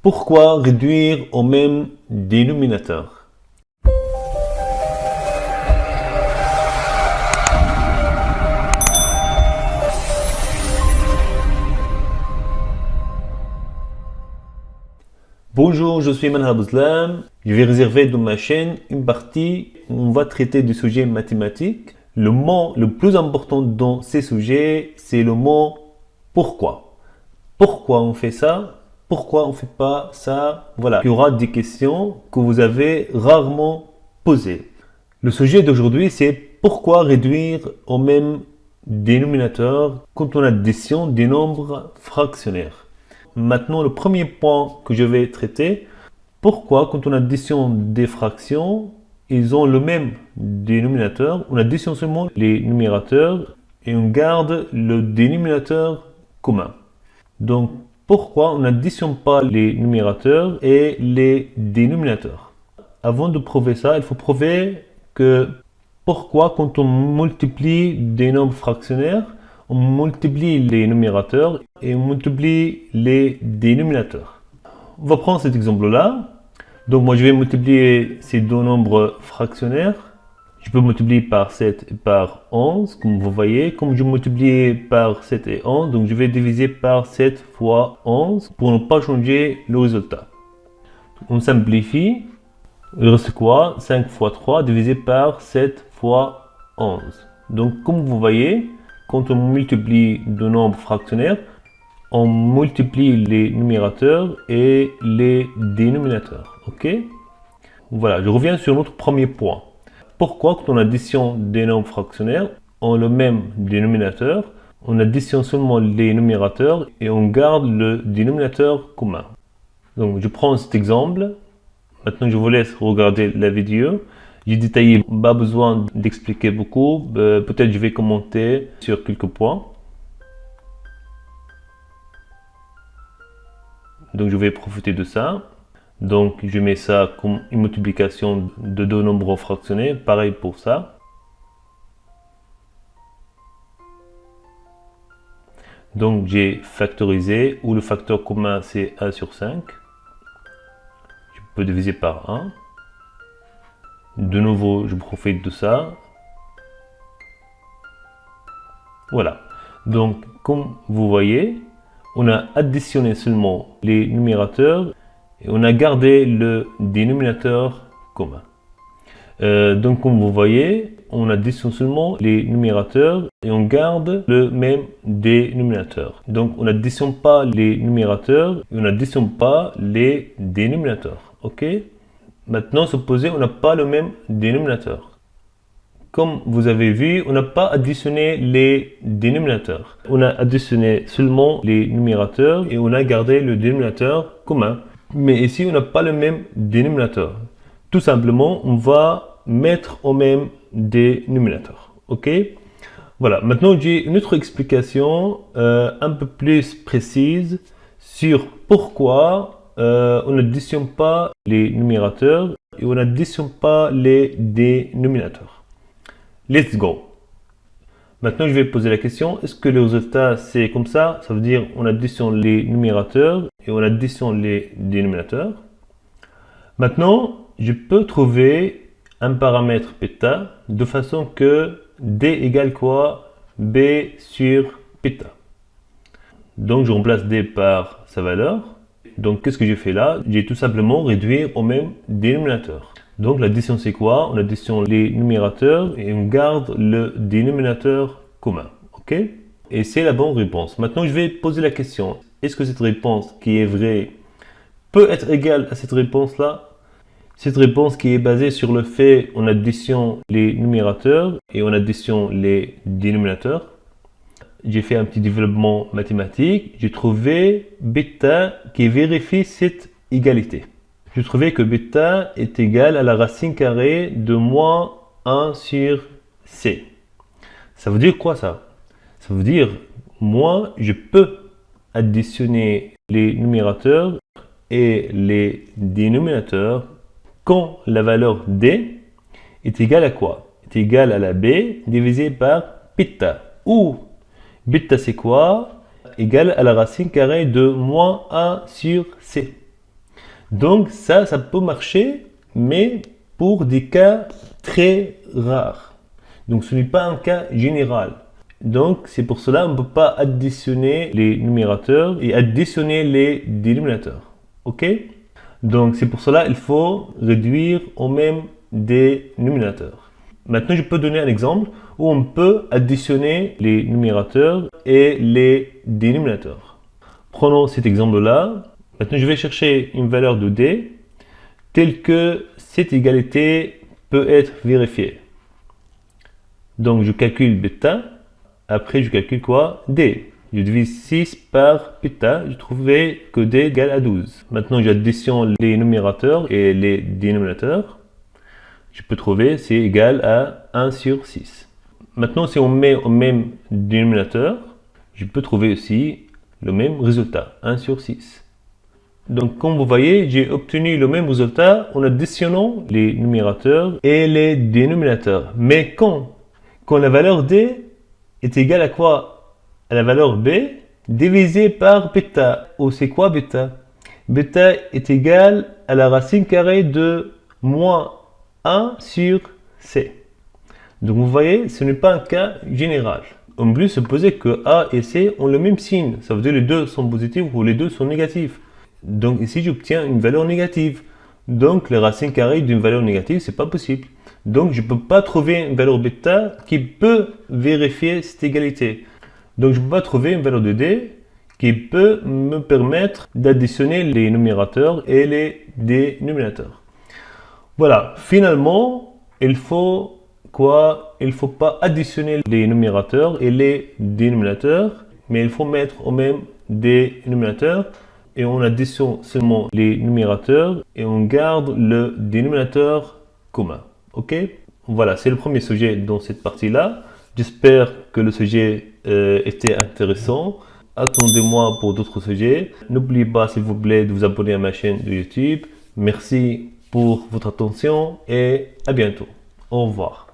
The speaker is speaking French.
Pourquoi réduire au même dénominateur? Bonjour, je suis Eman Habouzlam. Je vais réserver dans ma chaîne une partie où on va traiter du sujet mathématique. Le mot le plus important dans ces sujets, c'est le mot pourquoi. Pourquoi on fait ça? Pourquoi on ne fait pas ça? Voilà, il y aura des questions que vous avez rarement posées. Le sujet d'aujourd'hui, c'est pourquoi réduire au même dénominateur quand on a addition des nombres fractionnaires. Maintenant, le premier point que je vais traiter, pourquoi quand on additionne des fractions, ils ont le même dénominateur, on additionne seulement les numérateurs et on garde le dénominateur commun. Donc, pourquoi on n'additionne pas les numérateurs et les dénominateurs? Avant de prouver ça, il faut prouver que pourquoi quand on multiplie des nombres fractionnaires, on multiplie les numérateurs et on multiplie les dénominateurs. On va prendre cet exemple-là. Donc moi je vais multiplier ces deux nombres fractionnaires. Je peux multiplier par 7 et par 11, comme vous voyez. Comme je multiplie par 7 et 11, donc je vais diviser par 7 fois 11 pour ne pas changer le résultat. On simplifie. Il reste quoi? 5 fois 3 divisé par 7 fois 11. Donc comme vous voyez, quand on multiplie deux nombres fractionnaires, on multiplie les numérateurs et les dénominateurs. Ok? Voilà, je reviens sur notre premier point. Pourquoi quand on additionne des nombres fractionnaires, on a le même dénominateur, on additionne seulement les numérateurs et on garde le dénominateur commun. Donc je prends cet exemple. Maintenant je vous laisse regarder la vidéo. J'ai détaillé, pas besoin d'expliquer beaucoup. Peut-être je vais commenter sur quelques points. Donc je vais profiter de ça. Donc je mets ça comme une multiplication de deux nombres fractionnés. Pareil pour ça. Donc j'ai factorisé, où le facteur commun c'est 1 sur 5. Je peux diviser par 1. De nouveau, je profite de ça. Voilà. Donc, comme vous voyez, on a additionné seulement les numérateurs et on a gardé le dénominateur commun. Donc, comme vous voyez, on additionne seulement les numérateurs et on garde le même dénominateur. Donc, on n'additionne pas les numérateurs et on n'additionne pas les dénominateurs. OK? Maintenant, supposez on n'a pas le même dénominateur. Comme vous avez vu, on n'a pas additionné les dénominateurs. On a additionné seulement les numérateurs et on a gardé le dénominateur commun. Mais ici, on n'a pas le même dénominateur. Tout simplement, on va mettre au même dénominateur. OK? Voilà. Maintenant, j'ai une autre explication un peu plus précise sur pourquoi on n'additionne pas les numérateurs et on n'additionne pas les dénominateurs. Let's go. Maintenant, je vais poser la question, est-ce que le résultat c'est comme ça? Ça veut dire on additionne les numérateurs et on additionne les dénominateurs. Maintenant, je peux trouver un paramètre bêta de façon que d égale quoi? B sur bêta. Donc, je remplace d par sa valeur. Donc, qu'est-ce que j'ai fait là? J'ai tout simplement réduit au même dénominateur. Donc, l'addition, c'est quoi? On additionne les numérateurs et on garde le dénominateur commun. OK? Et c'est la bonne réponse. Maintenant, je vais poser la question. Est-ce que cette réponse qui est vraie peut être égale à cette réponse-là? Cette réponse qui est basée sur le fait on additionne les numérateurs et on additionne les dénominateurs. J'ai fait un petit développement mathématique. J'ai trouvé bêta qui vérifie cette égalité. J'ai trouvé que bêta est égal à la racine carrée de moins 1 sur c. Ça veut dire quoi ça? Ça veut dire, moi, je peux additionner les numérateurs et les dénominateurs quand la valeur d est égale à quoi? Est égale à la b divisée par bêta. Ou bêta c'est quoi? Égale à la racine carrée de moins 1 sur c. Donc ça peut marcher, mais pour des cas très rares. Donc ce n'est pas un cas général. Donc c'est pour cela qu'on ne peut pas additionner les numérateurs et additionner les dénominateurs. Ok? Donc c'est pour cela qu'il faut réduire au même dénominateur. Maintenant je peux donner un exemple où on peut additionner les numérateurs et les dénominateurs. Prenons cet exemple-là. Maintenant je vais chercher une valeur de d telle que cette égalité peut être vérifiée. Donc je calcule bêta, après je calcule quoi? D. Je divise 6 par bêta, je trouvais que d égale à 12. Maintenant j'additionne les numérateurs et les dénominateurs. Je peux trouver c'est égal à 1 sur 6. Maintenant si on met au même dénominateur, je peux trouver aussi le même résultat, 1 sur 6. Donc comme vous voyez, j'ai obtenu le même résultat en additionnant les numérateurs et les dénominateurs. Mais quand la valeur d est égale à quoi? À la valeur b divisé par bêta. Ou c'est quoi bêta? Bêta est égal à la racine carrée de moins 1 sur c. Donc vous voyez, ce n'est pas un cas général. En plus, supposez que a et c ont le même signe. Ça veut dire que les deux sont positifs ou les deux sont négatifs. Donc ici, j'obtiens une valeur négative. Donc la racine carrée d'une valeur négative, c'est pas possible. Donc je ne peux pas trouver une valeur bêta qui peut vérifier cette égalité. Donc je ne peux pas trouver une valeur de d qui peut me permettre d'additionner les numérateurs et les dénominateurs. Voilà, finalement, il faut quoi? Il ne faut pas additionner les numérateurs et les dénominateurs, mais il faut mettre au même dénominateur. Et on additionne seulement les numérateurs et on garde le dénominateur commun. Ok? Voilà, c'est le premier sujet dans cette partie-là. J'espère que le sujet était intéressant. Attendez-moi pour d'autres sujets. N'oubliez pas, s'il vous plaît, de vous abonner à ma chaîne de YouTube. Merci pour votre attention et à bientôt. Au revoir.